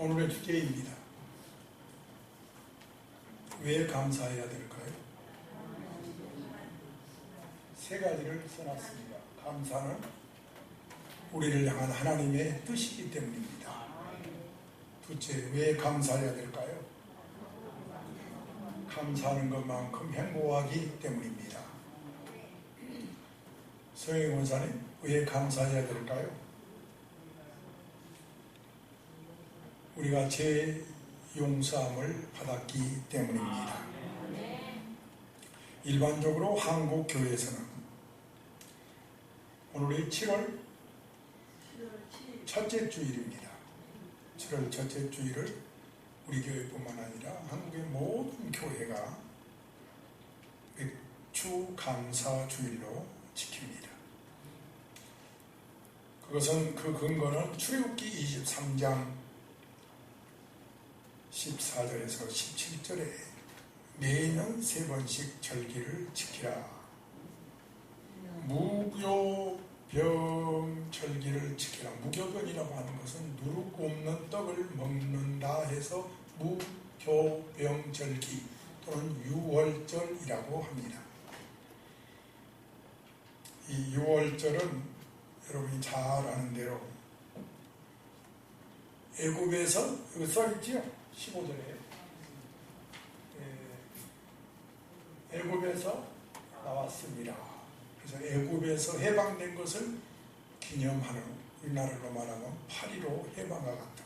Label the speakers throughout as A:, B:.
A: 오늘의 주제입니다. 왜 감사해야 될까요? 세 가지를 써놨습니다. 감사는 우리를 향한 하나님의 뜻이기 때문입니다. 둘째, 왜 감사해야 될까요? 감사하는 것만큼 행복하기 때문입니다. 서영희 원사님, 왜 감사해야 될까요? 우리가 죄 용서함을 받았기 때문입니다. 일반적으로 한국 교회에서는 오늘이 7월 첫째 주일입니다. 7월 첫째 주일을 우리 교회뿐만 아니라 한국의 모든 교회가 맥주 감사 주일로 지킵니다. 그것은 그 근거는 출애굽기 23장 14절에서 17절에 매년 3번씩 절기를 지키라. 무교병절기를 지키라. 무교병이라고 하는 것은 누룩 없는 떡을 먹는다 해서 무교병절기 또는 유월절이라고 합니다. 이 유월절은 여러분이 잘 아는 대로 애굽에서 여기 써있지요? 15절에 애굽에서 나왔습니다. 그래서 애굽에서 해방된 것을 기념하는, 우리나라로 말하면 8.15 해방과 같다.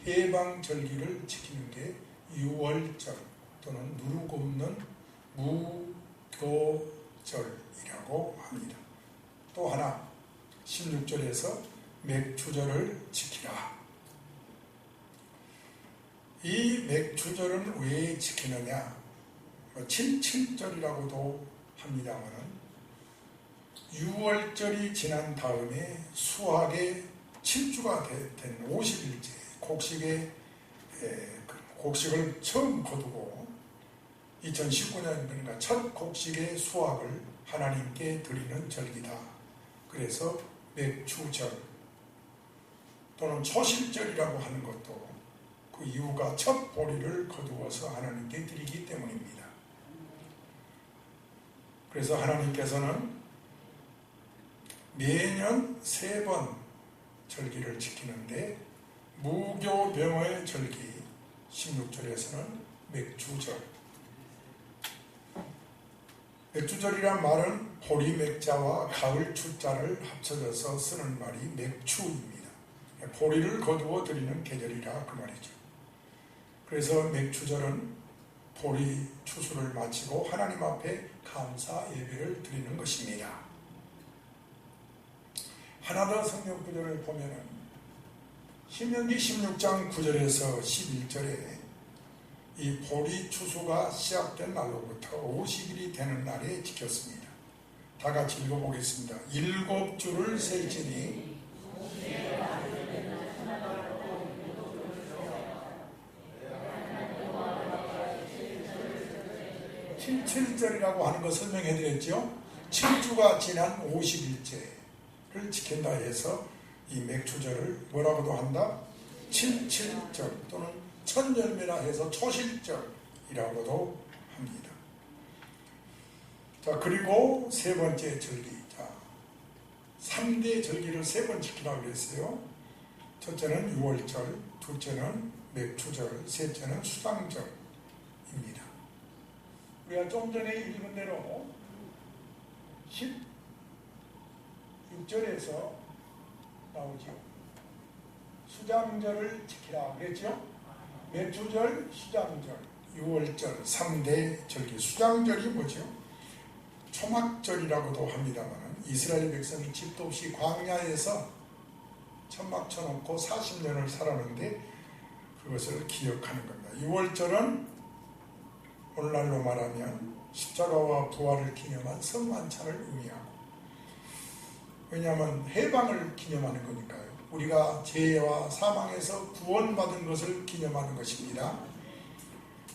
A: 해방절기를 지키는 게 유월절 또는 누룩 없는 무교절이라고 합니다. 또 하나 16절에서 맥주절을 지키라. 이 맥주절은 왜 지키느냐? 77절이라고도 합니다만 6월절이 지난 다음에 수학의 7주가 된 50일째 곡식을 처음 거두고 2019년 그러니까 첫 곡식의 수확을 하나님께 드리는 절기다. 그래서 맥주절 또는 초실절이라고 하는 것도 그 이유가 첫 보리를 거두어서 하나님께 드리기 때문입니다. 그래서 하나님께서는 매년 3번 절기를 지키는데 무교병의 절기 16절에서는 맥주절. 맥주절이란 말은 보리 맥자와 가을 추자를 합쳐져서 쓰는 말이 맥추입니다. 보리를 거두어 드리는 계절이라 그 말이죠. 그래서 맥주절은 보리 추수를 마치고 하나님 앞에 감사 예배를 드리는 것입니다. 하나 더 성경 구절을 보면은 신명기 16장 9절에서 11절에 이 보리 추수가 시작된 날로부터 50일이 되는 날에 지켰습니다. 다 같이 읽어보겠습니다. 7주를 셀지니 77절이라고 하는 거 설명해 드렸죠. 7주가 지난 50일째를 지킨다 해서 이 맥주절을 뭐라고도 한다? 77절 또는 천열매라 해서 초실절이라고도 합니다. 자, 그리고 세 번째 절기. 자, 3대 절기를 3번 지키라고 그랬어요. 첫째는 유월절, 둘째는 맥주절, 셋째는 수당절입니다. 우리가 좀 전에 읽은 대로 16절에서 나오죠. 수장절을 지키라 그랬죠. 맥주절, 수장절, 유월절 3대 절기. 수장절이 뭐죠? 초막절이라고도 합니다만 이스라엘 백성이 집도 없이 광야에서 천막 쳐놓고 40년을 살았는데 그것을 기억하는 겁니다. 유월절은 오늘날로 말하면 십자가와 부활을 기념한 성만찬을 의미하고, 왜냐하면 해방을 기념하는 거니까요. 우리가 죄와 사망에서 구원받은 것을 기념하는 것입니다.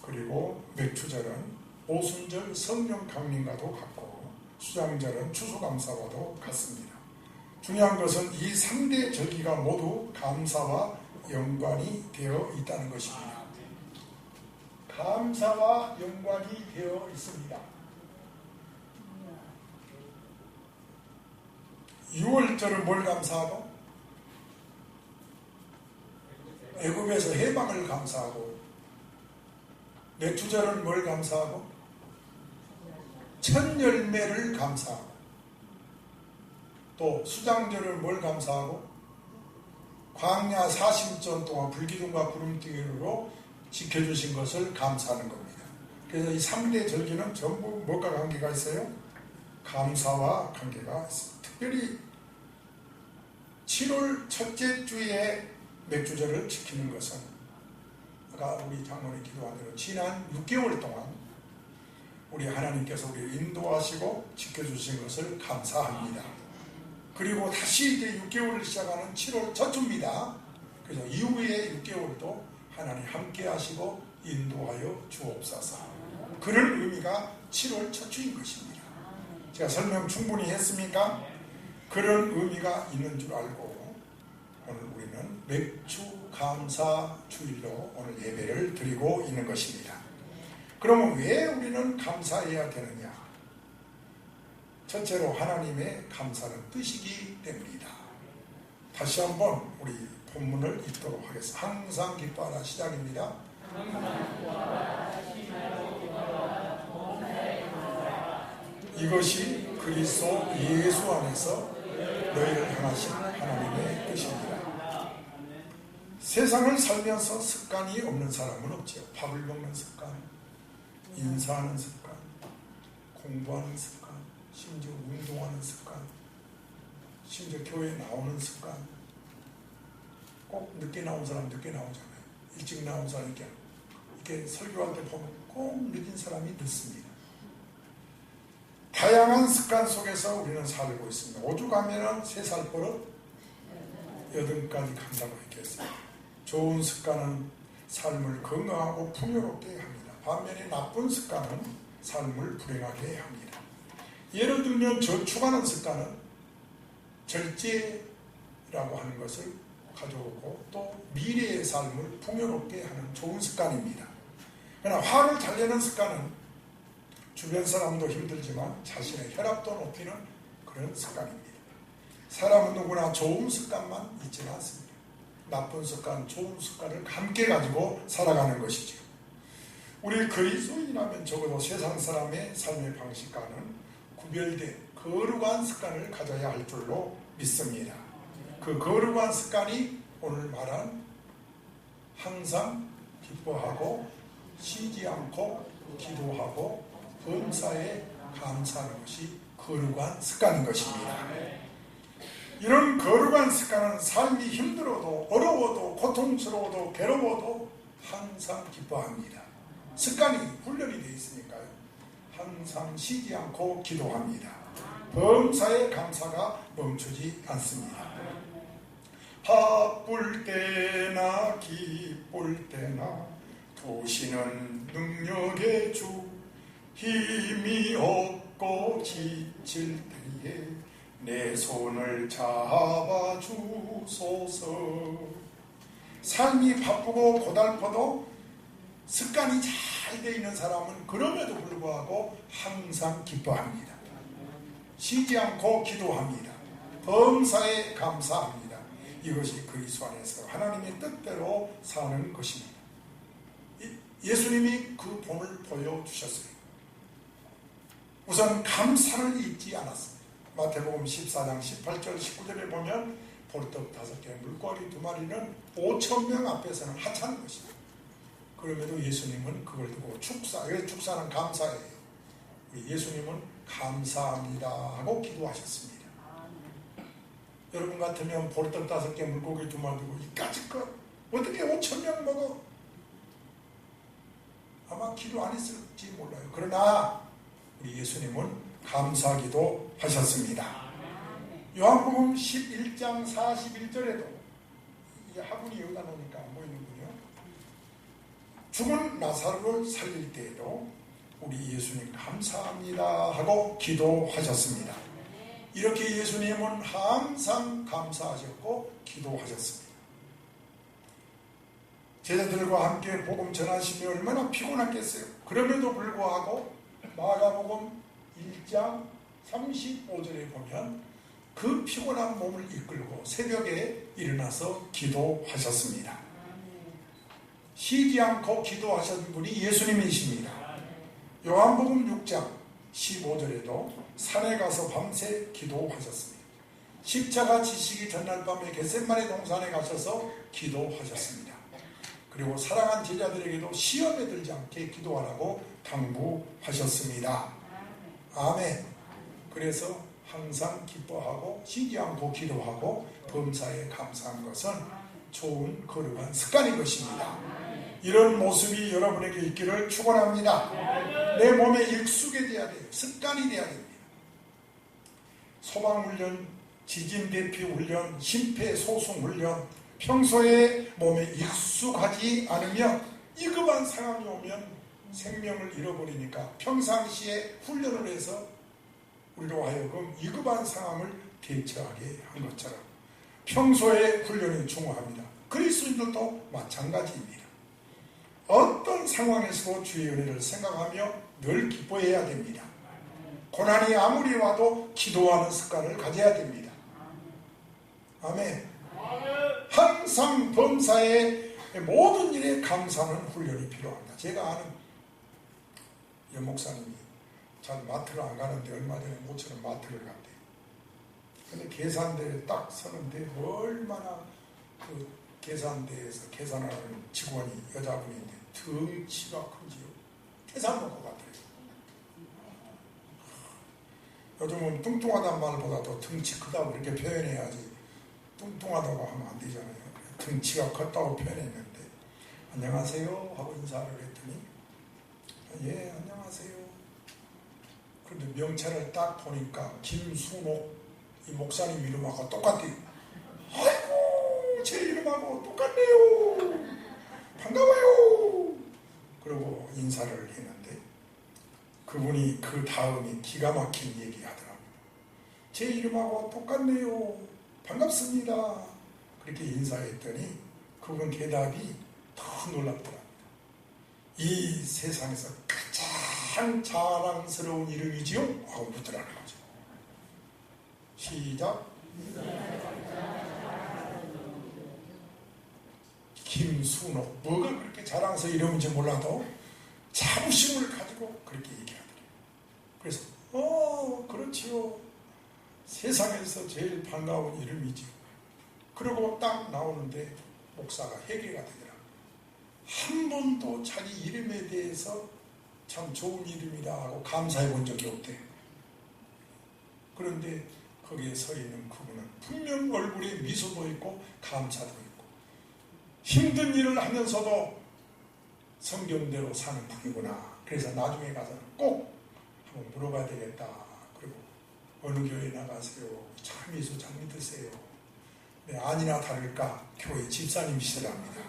A: 그리고 맥주절은 오순절 성령 강림과도 같고 수장절은 추수감사와도 같습니다. 중요한 것은 이 3대 절기가 모두 감사와 연관이 되어 있다는 것입니다. 감사와 연관이 되어 있습니다. 6월절은 뭘 감사하고? 애굽에서 해방을 감사하고, 맥주절은 뭘 감사하고? 첫 열매를 감사하고, 또 수장절은 뭘 감사하고? 광야 40년 동안 불기둥과 구름등으로 지켜주신 것을 감사하는 겁니다. 그래서 이 3대 절기는 전부 뭐가 관계가 있어요? 감사와 관계가 있습니다. 특별히 7월 첫째 주에 맥주절을 지키는 것은 아까 우리 장로님 기도한 대로 지난 6개월 동안 우리 하나님께서 우리를 인도하시고 지켜주신 것을 감사합니다. 그리고 다시 이제 6개월을 시작하는 7월 첫 주입니다. 그래서 이후에 6개월도 하나님 함께 하시고 인도하여 주옵소서. 그런 의미가 7월 첫 주인 것입니다. 제가 설명 충분히 했습니까? 그런 의미가 있는 줄 알고 오늘 우리는 맥주 감사 주일로 오늘 예배를 드리고 있는 것입니다. 그러면 왜 우리는 감사해야 되느냐? 첫째로 하나님의 감사는 뜻이기 때문이다. 다시 한번 우리 본문을 읽도록 하겠습니다. 항상 기뻐하라 시작입니다. 이것이 그리스도 예수 안에서 너희를 향하신 하나님의 뜻입니다. 세상을 살면서 습관이 없는 사람은 없죠. 밥을 먹는 습관, 인사하는 습관, 공부하는 습관, 심지어 운동하는 습관, 심지어 교회에 나오는 습관. 꼭 늦게 나온 사람 늦게 나오잖아요. 일찍 나온 사람 이렇게 설교할 때 보면 꼭 늦은 사람이 늦습니다. 다양한 습관 속에서 우리는 살고 있습니다. 오죽하면 3살 버릇 8까지 간다고 했겠어요. 좋은 습관은 삶을 건강하고 풍요롭게 합니다. 반면에 나쁜 습관은 삶을 불행하게 합니다. 예를 들면 저축하는 습관은 절제라고 하는 것을 가져오고 또 미래의 삶을 풍요롭게 하는 좋은 습관입니다. 그러나 화를 잘 내는 습관은 주변 사람도 힘들지만 자신의 혈압도 높이는 그런 습관입니다. 사람은 누구나 좋은 습관만 있지는 않습니다. 나쁜 습관, 좋은 습관을 함께 가지고 살아가는 것이죠. 우리 그리스도인이라면 적어도 세상 사람의 삶의 방식과는 구별된 거룩한 습관을 가져야 할 줄로 믿습니다. 그 거룩한 습관이 오늘 말한 항상 기뻐하고 쉬지 않고 기도하고 범사에 감사하는 것이 거룩한 습관인 것입니다. 이런 거룩한 습관은 삶이 힘들어도 어려워도 고통스러워도 괴로워도 항상 기뻐합니다. 습관이 훈련이 되어 있으니까요. 항상 쉬지 않고 기도합니다. 범사에 감사가 멈추지 않습니다. 바쁠 때나 기쁠 때나 도시는 능력의 주 힘이 없고 지칠 때에 내 손을 잡아주소서. 삶이 바쁘고 고달퍼도 습관이 잘 되어 있는 사람은 그럼에도 불구하고 항상 기뻐합니다. 쉬지 않고 기도합니다. 범사에 감사합니다. 이것이 그리스도 안에서 하나님의 뜻대로 사는 것입니다. 예수님이 그 본을 보여주셨어요. 우선 감사를 잊지 않았습니다. 마태복음 14장 18절 19절에 보면 보리떡 5개 물고기 2마리는 5,000명 앞에서는 하찮은 것입니다. 그럼에도 예수님은 그걸 두고 축사는 감사예요. 예수님은 감사합니다 하고 기도하셨습니다. 여러분 같으면 보리떡 5개 물고기 2마리 두고 이까짓 것 어떻게 5,000명 먹어? 아마 기도 안 했을지 몰라요. 그러나 우리 예수님은 감사기도 하셨습니다. 요한복음 11장 41절에도 이게 화분이 여기다 놓으니까 안 보이는군요. 죽은 나사로를 살릴 때에도 우리 예수님 감사합니다 하고 기도하셨습니다. 이렇게 예수님은 항상 감사하셨고 기도하셨습니다. 제자들과 함께 복음 전하시며 얼마나 피곤했겠어요. 그럼에도 불구하고 마가복음 1장 35절에 보면 그 피곤한 몸을 이끌고 새벽에 일어나서 기도하셨습니다. 쉬지 않고 기도하신 분이 예수님이십니다. 요한복음 6장 15절에도 산에 가서 밤새 기도하셨습니다. 십자가 지시기 전날 밤에 겟세마네 동산에 가셔서 기도하셨습니다. 그리고 사랑한 제자들에게도 시험에 들지 않게 기도하라고 당부하셨습니다. 아멘. 그래서 항상 기뻐하고 쉬지 않고 기도하고 범사에 감사한 것은 좋은 거룩한 습관인 것입니다. 이런 모습이 여러분에게 있기를 축원합니다. 내 몸에 익숙해져야 돼요. 습관이 돼야 됩니다. 소방훈련, 지진대피 훈련, 심폐소생훈련, 평소에 몸에 익숙하지 않으면 위급한 상황이 오면 생명을 잃어버리니까 평상시에 훈련을 해서 우리로 하여금 위급한 상황을 대처하게 한 것처럼 평소에 훈련이 중요합니다. 그리스도인들도 마찬가지입니다. 어떤 상황에서도 주의 은혜를 생각하며 늘 기뻐해야 됩니다. 고난이 아무리 와도 기도하는 습관을 가져야 됩니다. 아멘. 항상 범사의 모든 일에 감사하는 훈련이 필요합니다. 제가 아는 연목사님이 잘 마트를 안 가는데 얼마 전에 모처럼 마트를 갔대요. 근데 계산대에 딱 서는데 얼마나 그 계산대에서 계산하는 직원이 여자분인데 덩치가 큰지요. 계산 놓고 갔더래요. 요즘은 뚱뚱하다는 말보다도 덩치 크다고 이렇게 표현해야지 뚱뚱하다고 하면 안 되잖아요. 덩치가 컸다고 표현했는데 안녕하세요 하고 인사를 했더니 예 안녕하세요. 그런데 명찰을 딱 보니까 김순옥 이 목사님 이름하고 똑같대요. 아이고 제 이름하고 똑같네요. 반가워요. 그리고 인사를 했는데 그분이 그 다음에 기가 막힌 얘기 하더라고요. 제 이름하고 똑같네요. 반갑습니다. 그렇게 인사했더니 그분 대답이 더 놀랍더랍니다. 이 세상에서 가장 자랑스러운 이름이지요? 하고 묻더라는 거죠. 시작. 김순옥. 뭐가 그렇게 자랑스러운 이름인지 몰라도 자부심을 가지고 그렇게 얘기하더래요. 그래서 그렇지요. 세상에서 제일 반가운 이름이지요. 그리고 딱 나오는데 목사가 회개가 되더라고요. 한 번도 자기 이름에 대해서 참 좋은 이름이다 하고 감사해 본 적이 없대요. 그런데 거기에 서 있는 그분은 분명 얼굴에 미소도 있고 감사도 있고 힘든 일을 하면서도 성경대로 사는 분이구나. 그래서 나중에 가서는 꼭 한번 물어봐야 되겠다. 그리고 어느 교회 나가세요? 참 예수 잘 믿으세요? 네, 아니나 다를까 교회 집사님이시랍니다.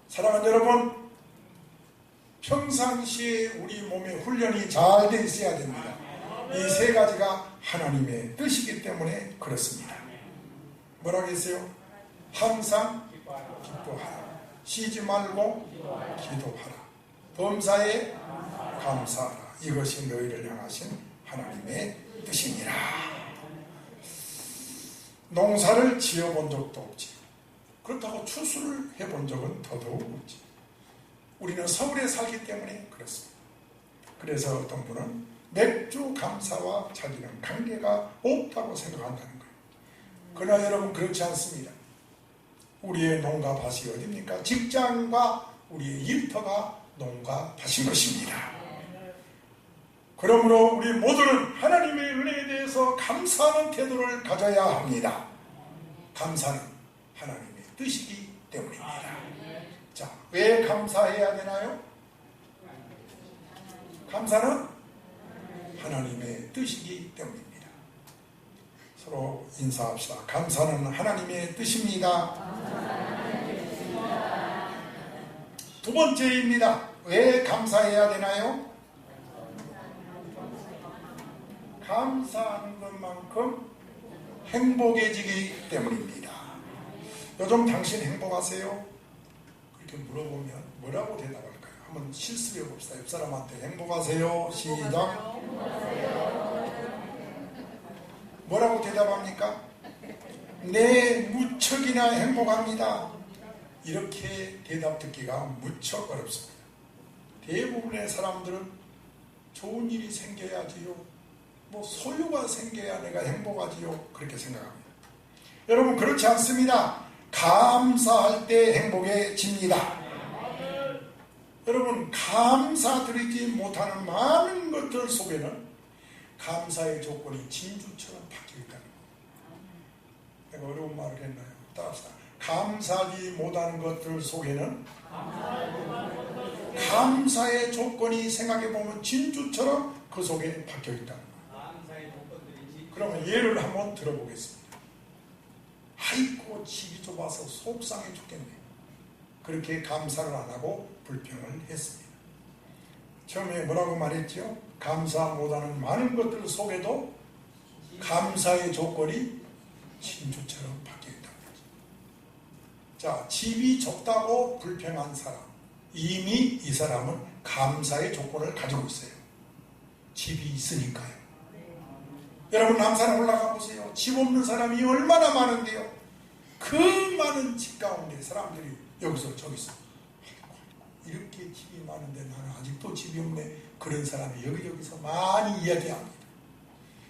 A: 사랑하는 여러분, 평상시에 우리 몸의 훈련이 잘 돼 있어야 됩니다. 이 세 가지가 하나님의 뜻이기 때문에 그렇습니다. 뭐라고 했어요? 항상 기뻐하라. 쉬지 말고 기도하라. 범사에 감사하라. 이것이 너희를 향하신 하나님의 뜻이니라. 농사를 지어본 적도 없지. 그렇다고 추수를 해본 적은 더더욱 없지. 우리는 서울에 살기 때문에 그렇습니다. 그래서 어떤 분은 맥주 감사와 자기는 관계가 없다고 생각한다는 거예요. 그러나 여러분 그렇지 않습니다. 우리의 농가 밭이 어디입니까? 직장과 우리의 일터가 농가 밭인 것입니다. 그러므로 우리 모두는 하나님의 은혜에 대해서 감사하는 태도를 가져야 합니다. 감사는 하나님의 뜻이기 때문입니다. 자, 왜 감사해야 되나요? 감사는 하나님의 뜻이기 때문입니다. 서로 인사합시다. 감사는 하나님의 뜻입니다. 두 번째입니다. 왜 감사해야 되나요? 감사하는 것만큼 행복해지기 때문입니다. 요즘 당신 행복하세요? 이렇게 물어보면 뭐라고 대답할까요? 한번 실습해 봅시다. 옆 사람한테 행복하세요. 시작. 뭐라고 대답합니까? 네, 무척이나 행복합니다. 이렇게 대답 듣기가 무척 어렵습니다. 대부분의 사람들은 좋은 일이 생겨야지요, 뭐 소유가 생겨야 내가 행복하지요, 그렇게 생각합니다. 여러분, 그렇지 않습니다. 감사할 때 행복해집니다. 여러분, 감사드리지 못하는 많은 것들 속에는 감사의 조건이 진주처럼 바뀌어 있다는 겁니다. 내가 어려운 말을 했나요? 따라합시다. 감사하지 못하는 것들 속에는 감사의 조건이 생각해보면 진주처럼 그 속에 박혀 있다는 거예요. 그러면 예를 한번 들어보겠습니다. 아이고, 집이 좁아서 속상해 죽겠네. 그렇게 감사를 안 하고 불평을 했습니다. 처음에 뭐라고 말했죠? 감사 못하는 많은 것들 속에도 감사의 조건이 진주처럼 박혀 있다는 거죠. 자, 집이 좁다고 불평한 사람, 이미 이 사람은 감사의 조건을 가지고 있어요. 집이 있으니까요. 여러분, 남산 올라가 보세요. 집 없는 사람이 얼마나 많은데요. 그 많은 집 가운데 사람들이 여기서 저기서 이렇게 집이 많은데 나는 아직도 집이 없네. 그런 사람이 여기저기서 많이 이야기합니다.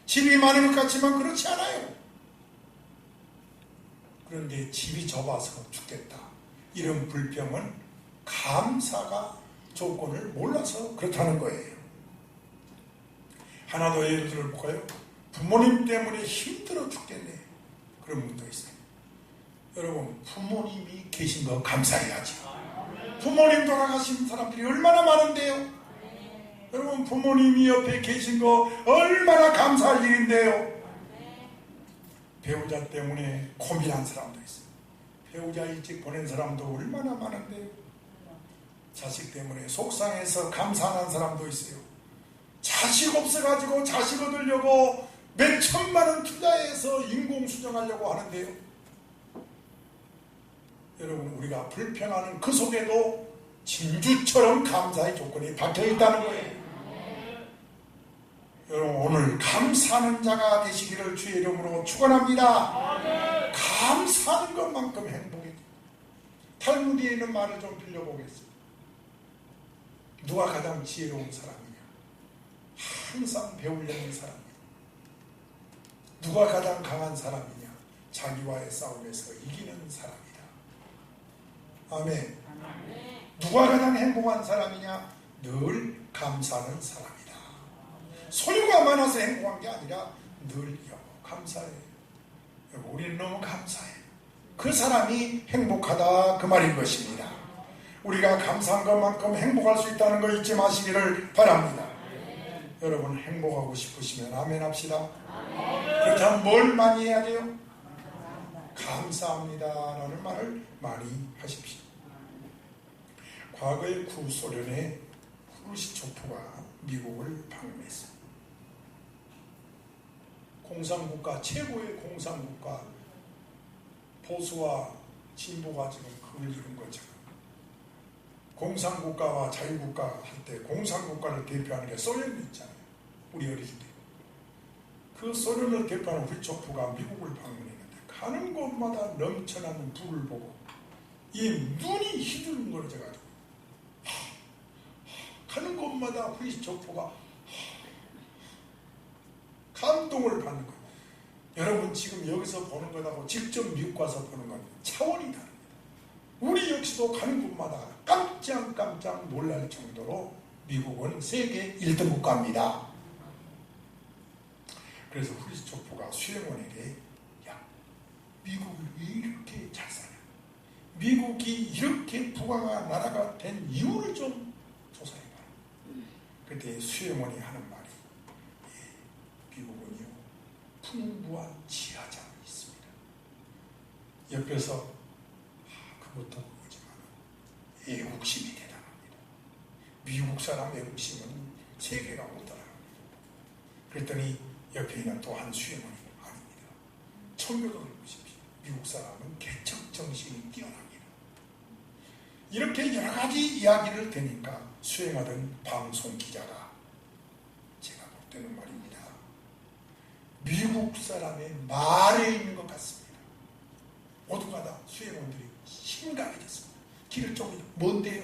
A: 집이 많은 것 같지만 그렇지 않아요. 그런데 집이 좁아서 죽겠다, 이런 불평은 감사가 조건을 몰라서 그렇다는 거예요. 하나 더 예를 들어볼까요? 부모님 때문에 힘들어 죽겠네, 그런 분도 있어요. 여러분, 부모님이 계신 거 감사해야지. 부모님 돌아가신 사람들이 얼마나 많은데요. 여러분, 부모님이 옆에 계신 거 얼마나 감사할 일인데요. 배우자 때문에 고민한 사람도 있어요. 배우자 일찍 보낸 사람도 얼마나 많은데요. 자식 때문에 속상해서 감사하는 사람도 있어요. 자식 없어가지고 자식 얻으려고 몇 천만 원 투자해서 인공수정하려고 하는데요. 여러분, 우리가 불평하는 그 속에도 진주처럼 감사의 조건이 박혀 있다는 거예요. 여러분, 오늘 감사하는 자가 되시기를 주의 이름으로 축원합니다. 감사하는 것만큼 행복해요. 탈무드에 있는 말을 좀 빌려보겠습니다. 누가 가장 지혜로운 사람이냐? 항상 배우려는 사람이야. 누가 가장 강한 사람이냐? 자기와의 싸움에서 이기는 사람이다. 아멘. 누가 가장 행복한 사람이냐? 늘 감사하는 사람이다. 소유가 많아서 행복한 게 아니라 늘 감사해. 우리는 너무 감사해. 그 사람이 행복하다, 그 말인 것입니다. 우리가 감사한 것만큼 행복할 수 있다는 거 잊지 마시기를 바랍니다. 여러분, 행복하고 싶으시면 아멘 합시다. 그렇다면 뭘 많이 해야 돼요? 감사합니다 라는 말을 많이 하십시오. 과거의 구소련의 후르시초프가 미국을 방문했습니다. 공산국가, 최고의 공산국가, 보수와 진보가 지금 그걸 이룬 거잖아요. 공산국가와 자유국가 할 때 공산국가를 대표하는 게 소련이 있잖아요. 우리 어릴 때. 그 소련을 대표하는 후르시초프가 미국을 방문했는데 가는 곳마다 넘쳐나는 불을 보고 이 눈이 휘둥그러져가지고 가는 곳마다 후르시초프가 감동을 받는 거예요. 여러분, 지금 여기서 보는 것하고 직접 미국 가서 보는 건 차원이 다릅니다. 우리 역시도 가는 곳마다 깜짝깜짝 놀랄 정도로 미국은 세계 1등 국가입니다. 그래서 후르시초프가 수행원에게, 야, 미국이 왜 이렇게 잘 사냐? 미국이 이렇게 부강한 나라가 된 이유를 좀 조사해봐라. 그때 수행원이 하는 말이, 미국은요, 풍부한 지하장이 있습니다. 옆에서 그것도 모르지만 애국심이 대단합니다. 미국 사람 애국심은 세계가 못 따라갑니다. 그랬더니 옆에 있는 또 한 수행원이, 아닙니다. 청교도를 보십시오. 미국 사람은 개척 정신이 뛰어납니다. 이렇게 여러 가지 이야기를 되니까 수행하던 방송 기자가 제가 볼 때는 말입니다. 미국 사람의 말에 있는 것 같습니다. 모두가 다 수행원들이 심각해졌습니다. 길을 좀 뭔데요?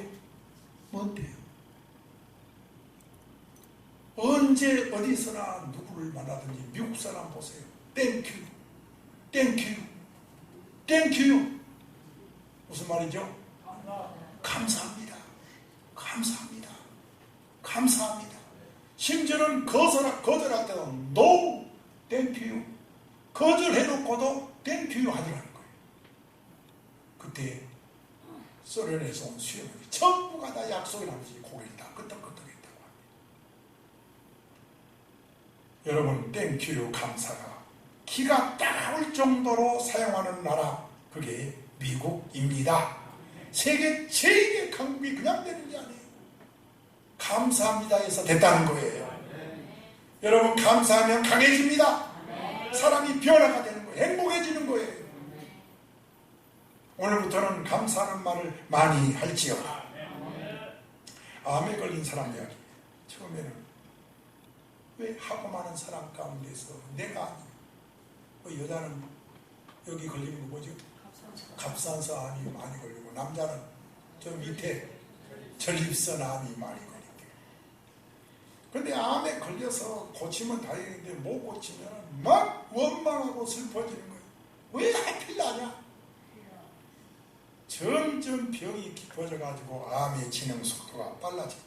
A: 뭔데요? 언제 어디서나 누구를 만나든지 미국 사람 보세요. 땡큐, 땡큐, 땡큐. 무슨 말이죠? 감사합니다. 감사합니다. 감사합니다. 심지어는 거절할 때도 no, 땡큐. 거절해놓고도 땡큐 하더라는 거예요. 그때 소련에서 온 수행원이 전부가 다 약속을 하면서 고개를 다 끄덕끄덕했다고 합니다. 여러분, 땡큐 감사가 기가 따라올 정도로 사용하는 나라, 그게 미국입니다. 세계 제일의 강국이 그냥 되는 게 아니에요. 감사합니다 해서 됐다는 거예요. 여러분, 감사하면 강해집니다. 사람이 변화가 되는 거예요. 행복해지는 거예요. 오늘부터는 감사하는 말을 많이 할지어다. 암에 걸린 사람 이야기. 처음에는 왜 하고 많은 사람 가운데서 내가 아니야. 여자는 여기 걸리는 거 뭐죠? 갑상선 암이 많이 걸리고, 남자는 저 밑에 전립선 암이 많이 걸리고. 그런데 암에 걸려서 고치면 다행인데 못 고치면 막 원망하고 슬퍼지는 거예요. 왜 하필 나냐? 점점 병이 깊어져가지고 암의 진행 속도가 빨라져요.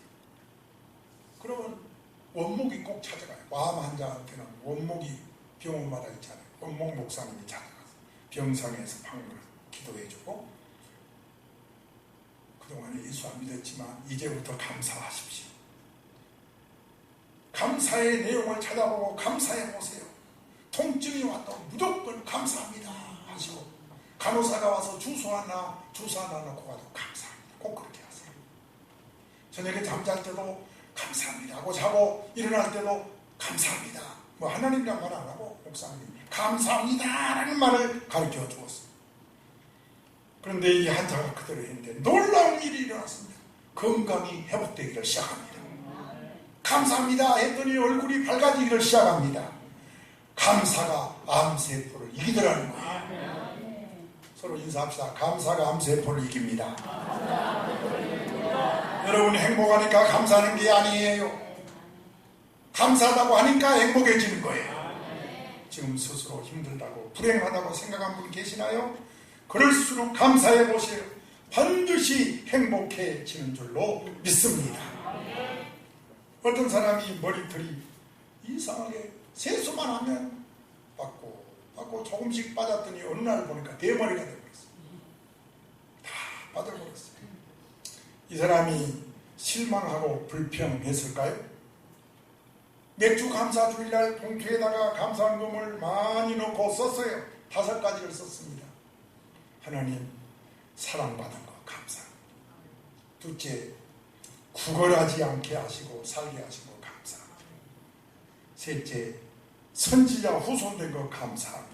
A: 그러면 원목이 꼭 찾아가요. 암 환자한테는 원목이 병원마다 있잖아요. 원목 목사님이 찾아가서 병상에서 방문을 기도해주고, 그동안에 예수 안 믿었지만 이제부터 감사하십시오. 감사의 내용을 찾아보고 감사해보세요. 통증이 와도 무조건 감사합니다 하시고, 간호사가 와서 주사 하나 놓고 가도 감사합니다. 꼭 그렇게 하세요. 저녁에 잠잘 때도 감사합니다 하고 자고 일어날 때도 감사합니다. 뭐 하나님이란 말 안 하고 목사님이 감사합니다 라는 말을 가르쳐 주었어요. 그런데 이 환자가 그대로 했는데 놀라운 일이 일어났습니다. 건강이 회복되기를 시작합니다. 감사합니다 했더니 얼굴이 밝아지기를 시작합니다. 감사가 암세포를 이기더라는 거예요. 서로 인사합시다. 감사가 암세포를 이깁니다. 여러분이 행복하니까 감사하는 게 아니에요. 감사하다고 하니까 행복해지는 거예요. 지금 스스로 힘들다고 불행하다고 생각한 분 계시나요? 그럴수록 감사해 보세요. 반드시 행복해지는 줄로 믿습니다. 어떤 사람이 머리털이 이상하게 세수만 하면 받고 조금씩 빠졌더니 어느 날 보니까 대머리가 되어버렸어요. 다 빠져버렸어요. 이 사람이 실망하고 불평했을까요? 맥주 감사 주일날 봉투에다가 감사금을 많이 넣고 썼어요. 5가지를 썼습니다. 하나님, 사랑받은 거 감사합니다. 둘째, 구걸하지 않게 하시고 살게 하시고 감사합니다. 셋째, 선지자 후손된 것 감사합니다.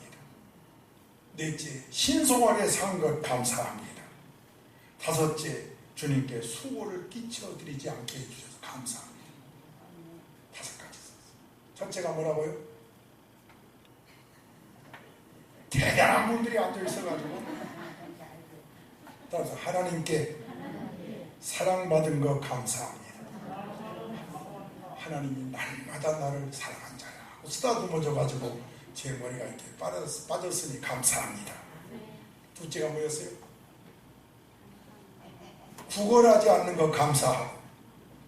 A: 넷째, 신속하게 산 것 감사합니다. 다섯째, 주님께 수고를 끼쳐드리지 않게 해주셔서 감사합니다. 5가지 썼어요. 첫째가 뭐라고요? 대단한 분들이 앉아있어가지고 따라서 하나님께 사랑받은 것 감사합니다. 하나님이 날마다 나를 사랑한 자야 하고 쓰다듬어져가지고 제 머리가 이렇게 빠졌으니 감사합니다. 둘째가 뭐였어요? 구걸하지 않는 것 감사하고.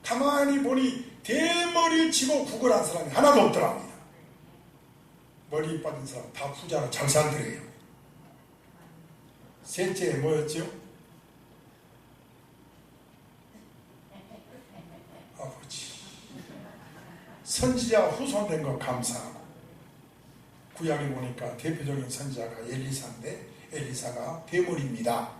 A: 가만히 보니 대머리 치고 구걸한 사람이 하나도 없더랍니다. 머리 빠진 사람 다 부자로 잘 살더래요. 셋째 뭐였죠? 아버지, 선지자 후손된 것 감사하고. 구약에 보니까 대표적인 선지자가 엘리사인데 엘리사가 대머리입니다.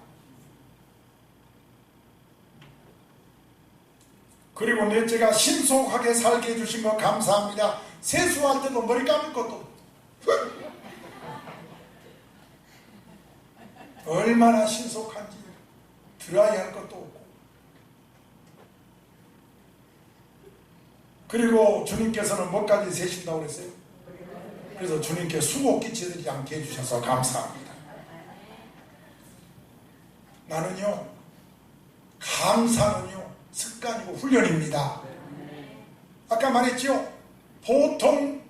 A: 그리고 넷째가 신속하게 살게 해주신 것 감사합니다. 세수할 때도 머리 감을 것도 얼마나 신속한지 드라이할 것도 없고, 그리고 주님께서는 뭐까지 세신다고 그랬어요? 그래서 주님께 수고 끼치지 않게 해주셔서 감사합니다. 나는요, 감사는요 습관이고 훈련입니다. 아까 말했죠? 보통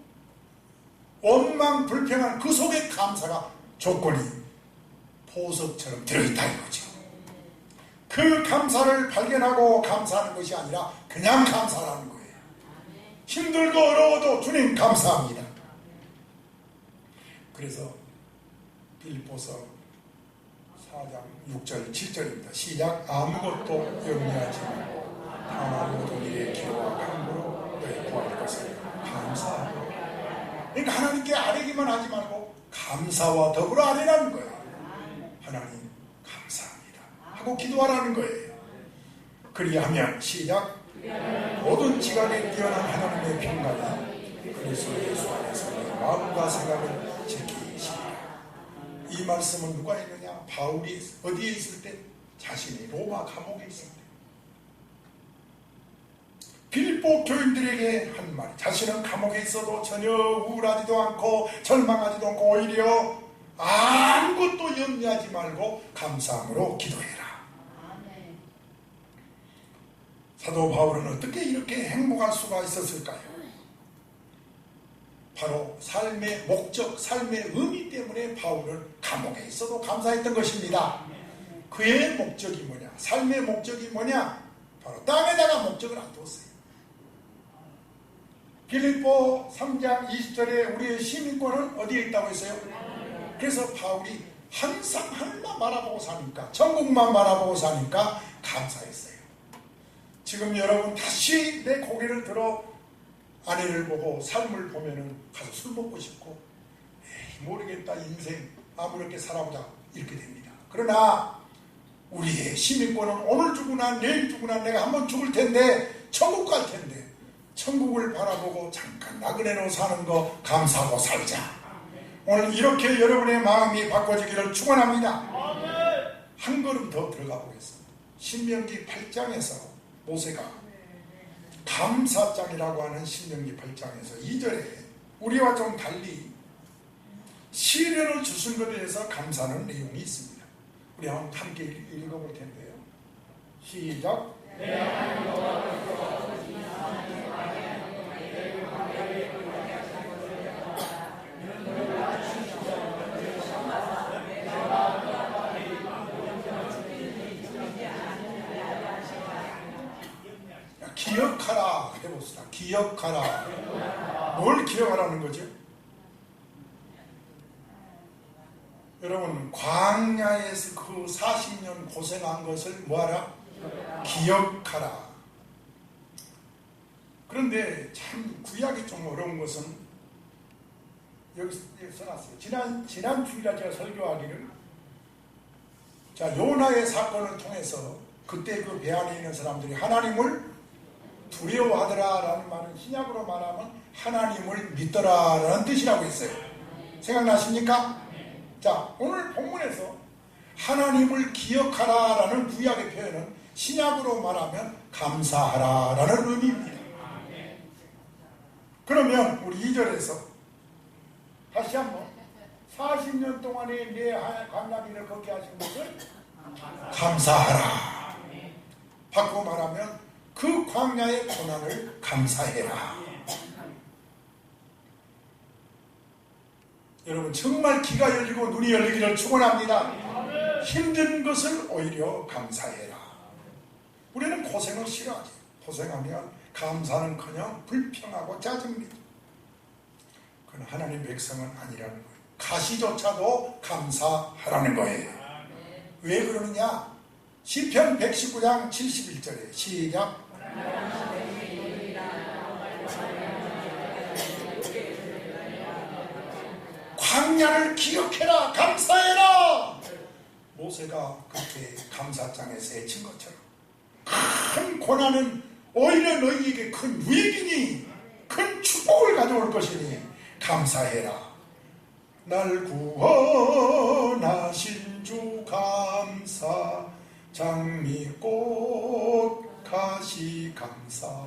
A: 원망 불평한 그 속에 감사가 조건이 보석처럼 들어있다 이거죠. 그 감사를 발견하고 감사하는 것이 아니라 그냥 감사하는 거예요. 힘들고 어려워도 주님 감사합니다. 그래서 빌립보서 4장 6절 7절입니다. 시작. 아무것도 염려하지 말고 다만 모든 일에 기도와 간구로 너희 구할 것을 감사하고. 그러니까 하나님께 아뢰기만 하지 말고 감사와 더불어 아뢰라는 거예요. 하나님 감사합니다 하고 기도하라는 거예요. 그리하면 시작. 모든 지각에 뛰어난 하나님의 평강이 그리스도 예수 안에서 너희 마음과 생각을 지키시리라. 이 말씀은 누가 했느냐? 바울이 어디에 있을 때? 자신이 로마 감옥에 있을 때 빌립보 교인들에게 한 말. 자신은 감옥에 있어도 전혀 우울하지도 않고 절망하지도 않고 오히려 아무것도 염려하지 말고 감사함으로 기도해라. 사도 바울은 어떻게 이렇게 행복할 수가 있었을까요? 바로 삶의 목적, 삶의 의미 때문에 바울은 감옥에 있어도 감사했던 것입니다. 그의 목적이 뭐냐? 삶의 목적이 뭐냐? 바로 땅에다가 목적을 안 뒀어요. 빌립보 3장 20절에 우리의 시민권은 어디에 있다고 했어요? 그래서 바울이 항상 하늘만 바라보고 사니까, 천국만 바라보고 사니까 감사했어요. 지금 여러분 다시 내 고개를 들어 아내를 보고 삶을 보면은 가서 술 먹고 싶고, 에이 모르겠다 인생 아무렇게 살아보자 이렇게 됩니다. 그러나 우리의 시민권은 오늘 죽으나 내일 죽으나 내가 한번 죽을 텐데 천국 갈 텐데 천국을 바라보고 잠깐 나그네로 사는 거 감사하고 살자. 오늘 이렇게 여러분의 마음이 바꿔지기를 축원합니다. 한 걸음 더 들어가 보겠습니다. 신명기 8장에서 모세가 감사장이라고 하는 신명기 8장에서 2절에 우리와 좀 달리 시련을 주신 것에 대해서 감사하는 내용이 있습니다. 우리 한번 함께 읽어볼 텐데요. 시작. 기억하라 해봅시다. 기억하라. 뭘 기억하라는 거죠? 여러분 광야에서 그 40년 고생한 것을 뭐하라? 기억하라. 그런데 참 구약이 좀 어려운 것은 여기 써놨어요. 지난 주일에 제가 설교하기를, 자 요나의 사건을 통해서 그때 그 배 안에 있는 사람들이 하나님을 두려워하더라 라는 말은 신약으로 말하면 하나님을 믿더라 라는 뜻이라고 했어요. 생각나십니까? 자 오늘 본문에서 하나님을 기억하라 라는 구약의 표현은 신약으로 말하면 감사하라 라는 의미입니다. 그러면 우리 2절에서 다시 한번 40년 동안에 내 광야길을 걷게 하신 것을 감사하라. 바꾸고 말하면 그 광야의 고난을 감사해라. 여러분 정말 귀가 열리고 눈이 열리기를 축원합니다. 힘든 것을 오히려 감사해라. 우리는 고생을 싫어하지. 고생하면 감사는커녕 불평하고 짜증내죠. 그건 하나님 백성은 아니라는 거예요. 가시조차도 감사하라는 거예요. 왜 그러느냐? 시편 119장 71절에 시작. 광야를 기억해라. 감사해라. 모세가 그때 감사장에서 외친 것처럼 큰 고난은 오히려 너희에게 큰 유익이니 큰 축복을 가져올 것이니 감사해라. 날 구원하신 주 감사 장미꽃 가시 감사.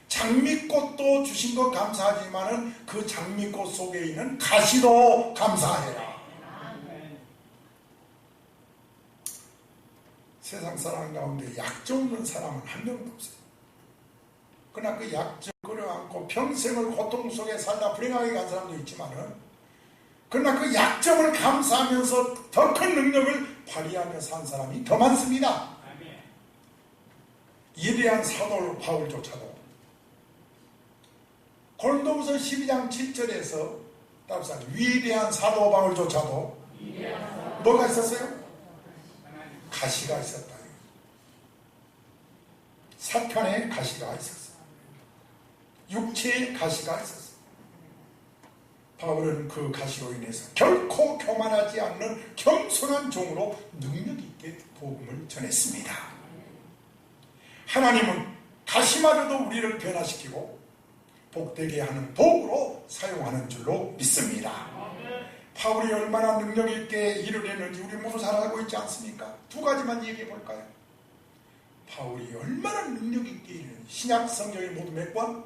A: 장미꽃도 주신 것 감사하지만은 그 장미꽃 속에 있는 가시도 감사해라. 세상 사람 가운데 약점 없는 사람은 한 명도 없어요. 그러나 그 약점 끌어안고 평생을 고통 속에 살다 불행하게 간 사람도 있지만은, 그러나 그 약점을 감사하면서 더 큰 능력을 발휘하며 산 사람이 더 많습니다. 위대한 사도 바울조차도 고린도후서 12장 7절에서 답사 위대한 사도 바울조차도 뭐가 있었어요? 가시가 있었다. 사편에 가시가 있었어. 육체에 가시가 있었어. 바울은 그 가시로 인해서 결코 교만하지 않는 겸손한 종으로 능력 있게 복음을 전했습니다. 하나님은 가시마저도 우리를 변화시키고 복되게 하는 도구로 사용하는 줄로 믿습니다. 바울이 얼마나 능력 있게 일을 했는지 우리 모두 잘 알고 있지 않습니까? 두 가지만 얘기해 볼까요? 바울이 얼마나 능력 있게 일을, 신약 성경이 모두 몇 권?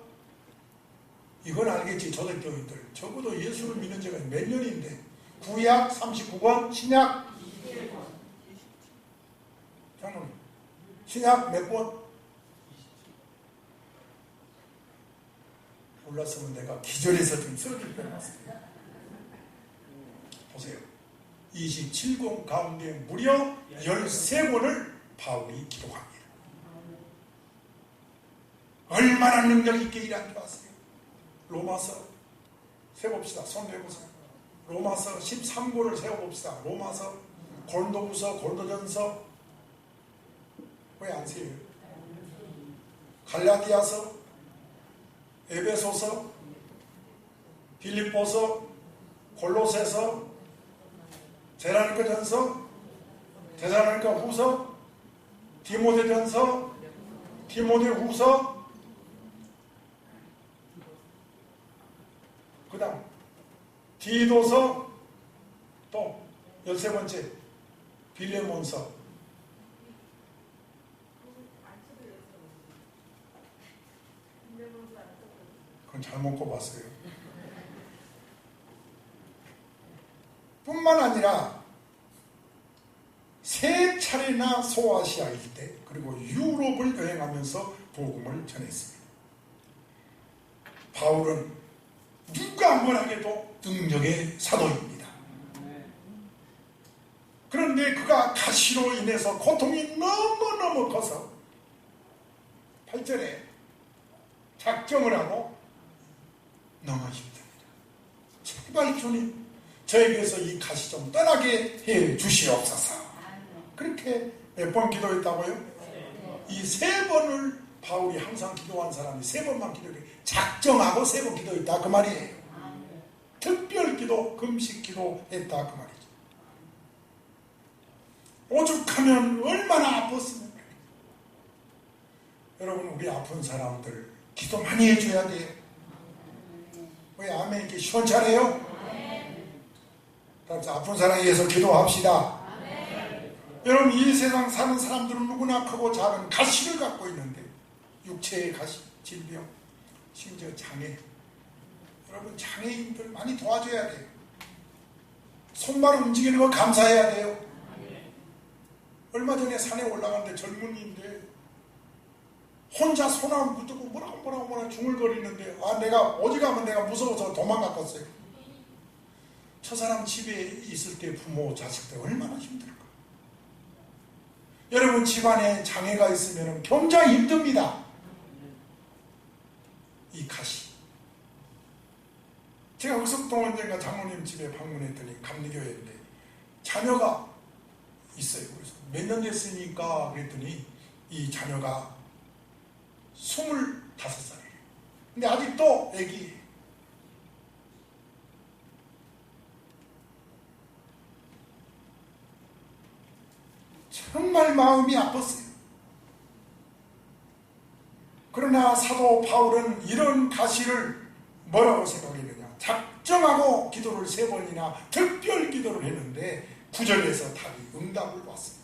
A: 이건 알겠지, 초대교인들. 적어도 예수를 믿는 지가 몇 년인데, 구약 39권, 신약 21권. 장로님, 신약 몇 권? 몰랐으면 내가 기절해서 좀 쓰러질 뻔했습니다. 보세요. 27권 가운데 무려 13권을 바울이 기록합니다. 얼마나 능력 있게 일한 줄 아세요? 로마서 세봅시다. 손 내보세요. 로마서 13권을 세워봅시다. 로마서, 고린도후서, 고린도전서. 왜 안 세요? 갈라디아서, 에베소서, 빌립보서, 골로새서, 데살로니가전서, 데살로니가후서, 디모데전서, 디모데후서, 그 다음 디도서, 또 13번째 빌레몬서. 그건 잘못 꼽았어요. 뿐만 아니라 3차례나 소아시아 일대 그리고 유럽을 여행하면서 복음을 전했습니다. 바울은 누가 뭐라 해도 능력의 사도입니다. 그런데 그가 가시로 인해서 고통이 너무너무 커서 8절에 작정을 하고 너무 힘듭니다. 제발 주님, 저에게서 이 가시 좀 떠나게 해 주시옵소서. 그렇게 몇 번 기도했다고요? 이 3번을 바울이 항상 기도한 사람이 3번만 기도해. 작정하고 3번 기도했다 그 말이에요. 특별 기도, 금식 기도했다 그 말이죠. 오죽하면 얼마나 아팠으면. 여러분, 우리 아픈 사람들 기도 많이 해줘야 돼요. 왜 아멘 이렇게 시원찮아요? 아픈 사람에 의해서 기도합시다. 여러분, 이 세상 사는 사람들은 누구나 크고 작은 가시를 갖고 있는데, 육체의 가시, 질병, 심지어 장애. 여러분, 장애인들 많이 도와줘야 돼요. 손발 움직이는 거 감사해야 돼요. 얼마 전에 산에 올라갔는데 젊은이인데 혼자 소나무 붙들고 뭐라고 중얼거리는데, 내가 어지간하면 내가 무서워서 도망갔었어요. 저 사람 집에 있을 때 부모 자식들 얼마나 힘들까. 여러분, 집안에 장애가 있으면 굉장히 힘듭니다. 이 가시. 제가 흑석동 언젠가 장모님 집에 방문했더니 감리교회인데 자녀가 있어요. 그래서 몇 년 됐으니까 그랬더니 이 자녀가 25살이에요. 근데 아직도 애기예요. 정말 마음이 아팠어요. 그러나 사도 바울은 이런 가시를 뭐라고 생각했느냐? 작정하고 기도를 3번이나 특별 기도를 했는데 9절에서 답이 응답을 받습니다.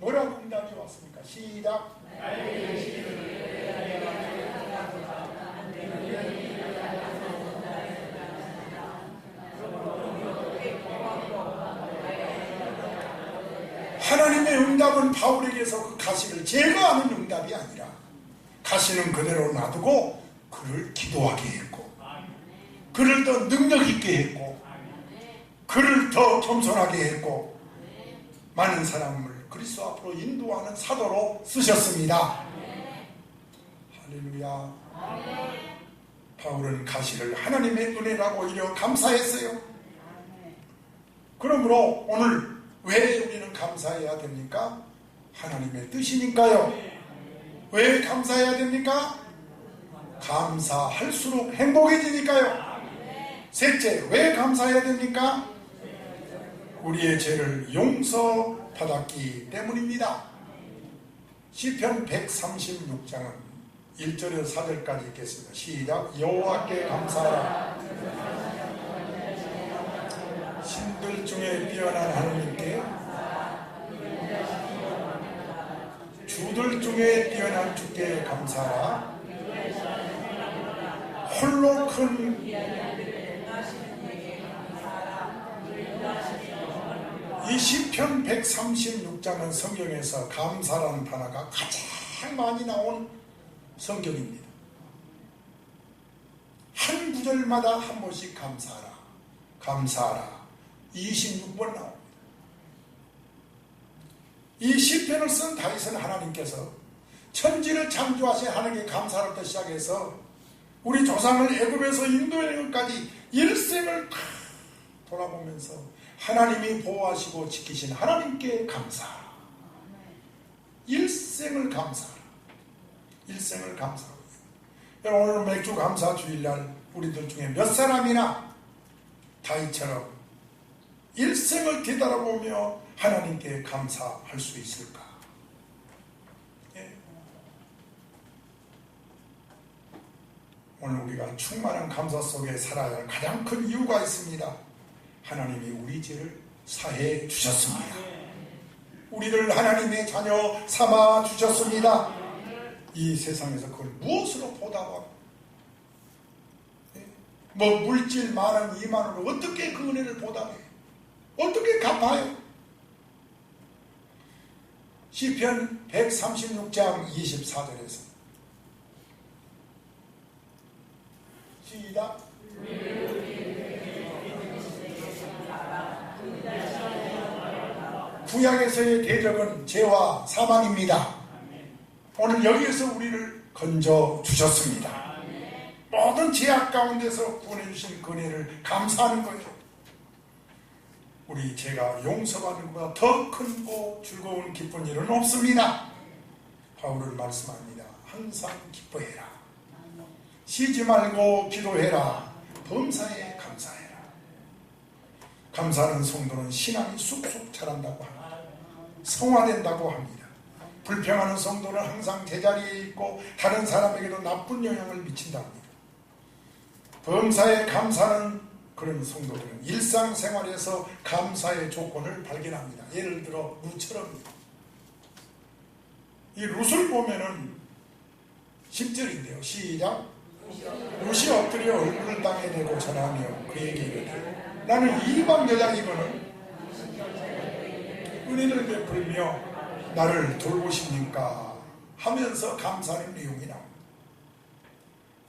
A: 뭐라고 응답이 왔습니까? 시작. 하나님의 응답은 바울에게서 그 가시를 제거하는 응답이 아니라 가시는 그대로 놔두고 그를 기도하게 했고, 그를 더 능력 있게 했고, 그를 더 겸손하게 했고, 많은 사람을 그리스도 앞으로 인도하는 사도로 쓰셨습니다. 할렐루야. 바울은 가시를 하나님의 은혜라고 이려 감사했어요. 그러므로 오늘 왜 우리는 감사해야 됩니까? 하나님의 뜻이니까요. 왜 감사해야 됩니까? 감사할수록 행복해지니까요. 셋째, 왜 감사해야 됩니까? 우리의 죄를 용서받았기 때문입니다. 시편 136장은 1절에서 4절까지 읽겠습니다. 시작. 여호와께 감사하라. 신들 중에 뛰어난 하나님께, 주들 중에 뛰어난 주께 감사하라. 홀로 큰 이 시편 136장은 성경에서 감사라는 단어가 가장 많이 나온 성경입니다. 한 구절마다 한 번씩 감사하라, 감사하라 26번 나옵니다. 이 시편을 쓴 다윗은 하나님께서 천지를 창조하신 하나님께 감사로부터 시작해서 우리 조상을 애굽에서 인도하는 것까지 일생을 다 돌아보면서 하나님이 보호하시고 지키신 하나님께 감사하라. 일생을 감사하라. 일생을 감사하라. 여러분, 오늘 맥주 감사 주일날 우리들 중에 몇 사람이나 다윗처럼 일생을 뒤돌아보며 하나님께 감사할 수 있을까? 예. 오늘 우리가 충만한 감사 속에 살아야 할 가장 큰 이유가 있습니다. 하나님이 우리 죄를 사해 주셨습니다. 우리를 하나님의 자녀 삼아 주셨습니다. 이 세상에서 그걸 무엇으로 보답하고, 뭐 물질 많은 이만으로 어떻게 그 은혜를 보답해요? 어떻게 갚아요? 시편 136장 24절에서 시작. 구약에서의 대적은 죄와 사망입니다. 오늘 여기에서 우리를 건져 주셨습니다. 모든 죄악 가운데서 구원해 주신 그 은혜를 감사하는 거예요. 우리 죄가 용서받는 것보다 더 크고 즐거운 기쁜 일은 없습니다. 바울은 말씀합니다. 항상 기뻐해라. 쉬지 말고 기도해라. 범사에 감사해라. 감사하는 성도는 신앙이 쑥쑥 자란다고 합니다. 성화된다고 합니다. 불평하는 성도는 항상 제자리에 있고 다른 사람에게도 나쁜 영향을 미친다 합니다. 범사에 감사하는 그런 성도들은 일상생활에서 감사의 조건을 발견합니다. 예를 들어 룻처럼입니다. 이 룻을 보면은 10절인데요. 시작. 룻이 엎드려 얼굴을 땅에 대고 전하며 그에게 이르되 나는 이방 여자이거늘 은혜를 베풀며 나를 돌보십니까 하면서 감사하는 내용이 나옵니다.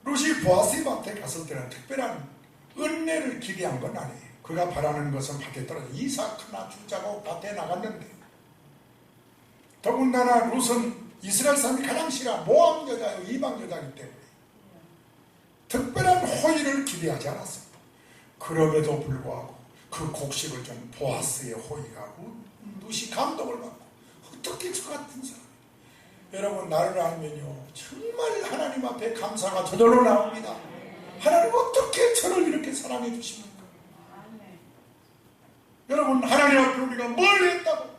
A: 룻이 보아스의 밭에 갔을 때는 특별한 은혜를 기대한 건 아니에요. 그가 바라는 것은 밭에 떨어져 이삭 하나 주자고 밭에 나갔는데, 더군다나 룻은 이스라엘 사람이 가장 싫어하는 모함 여자요, 이방 여자이기 때문에 특별한 호의를 기대하지 않았습니다. 그럼에도 불구하고 그 곡식을 좀 보아스의 호의가 룻이 감동을 받고, 어떻게 저 같은 사람, 여러분 나를 알면요 정말 하나님 앞에 감사가 저절로 나옵니다. 하나님 어떻게 저를 이렇게 사랑해 주십니까? 여러분 하나님 앞에 우리가 뭘 했다고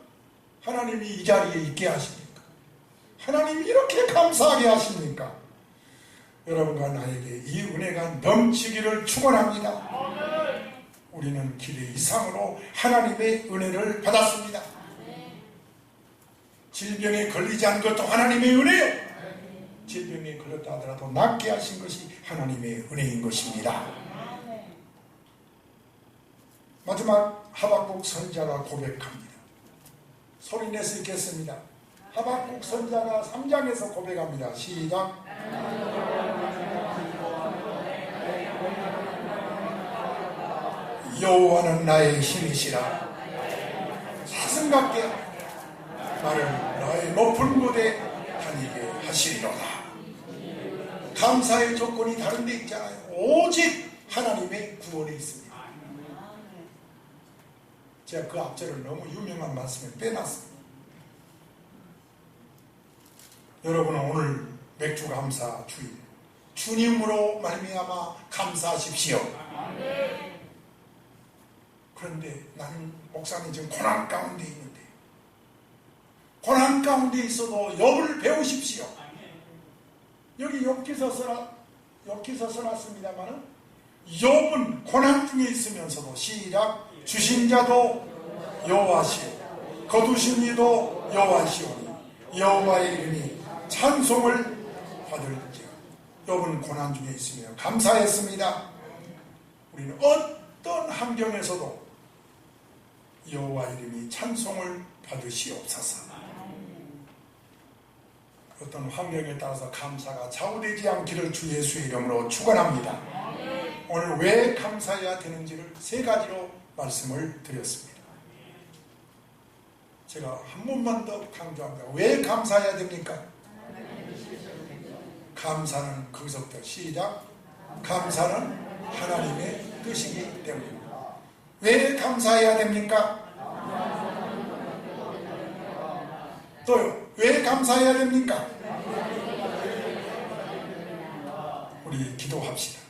A: 하나님이 이 자리에 있게 하십니까? 하나님이 이렇게 감사하게 하십니까? 여러분과 나에게 이 은혜가 넘치기를 축원합니다. 우리는 기대 이상으로 하나님의 은혜를 받았습니다. 질병에 걸리지 않은 것도 하나님의 은혜요. 질병에 걸렸다 하더라도 낫게 하신 것이 하나님의 은혜인 것입니다. 마지막 하박국 선지자가 고백합니다. 소리내서 읽겠습니다. 하박국 선지자가 3장에서 고백합니다. 시작. 여호와는 나의 힘이시라. 사슴 같게 나를 나의 높은 곳에 다니게 하시리로다. 감사의 조건이 다른 데 있잖아요. 오직 하나님의 구원이 있습니다. 제가 그 앞절을 너무 유명한 말씀에 빼놨습니다. 여러분은 오늘 맥주 감사 주일, 주님으로 말미암아 감사하십시오. 그런데 나는 목사님 지금 고난 가운데 있는데, 고난 가운데 있어도 욥을 배우십시오. 여기 욥기서 써놨습니다만은 욥은 고난 중에 있으면서도 시작. 주신 자도 여호와시오 거두신 이도 여호와시오니 여호와의 이름이 찬송을 받을지어다. 욥은 고난 중에 있으며 감사했습니다. 우리는 어떤 환경에서도 여호와 이름이 찬송을 받으시옵소서. 어떤 환경에 따라서 감사가 좌우되지 않기를 주 예수의 이름으로 축원합니다. 오늘 왜 감사해야 되는지를 3가지로 말씀을 드렸습니다. 제가 한 번만 더 강조합니다. 왜 감사해야 됩니까? 감사는 거기서부터 시작. 감사는 하나님의 뜻이기 때문입니다. 왜 감사해야 됩니까? 또요. 왜 감사해야 됩니까? 우리 기도합시다.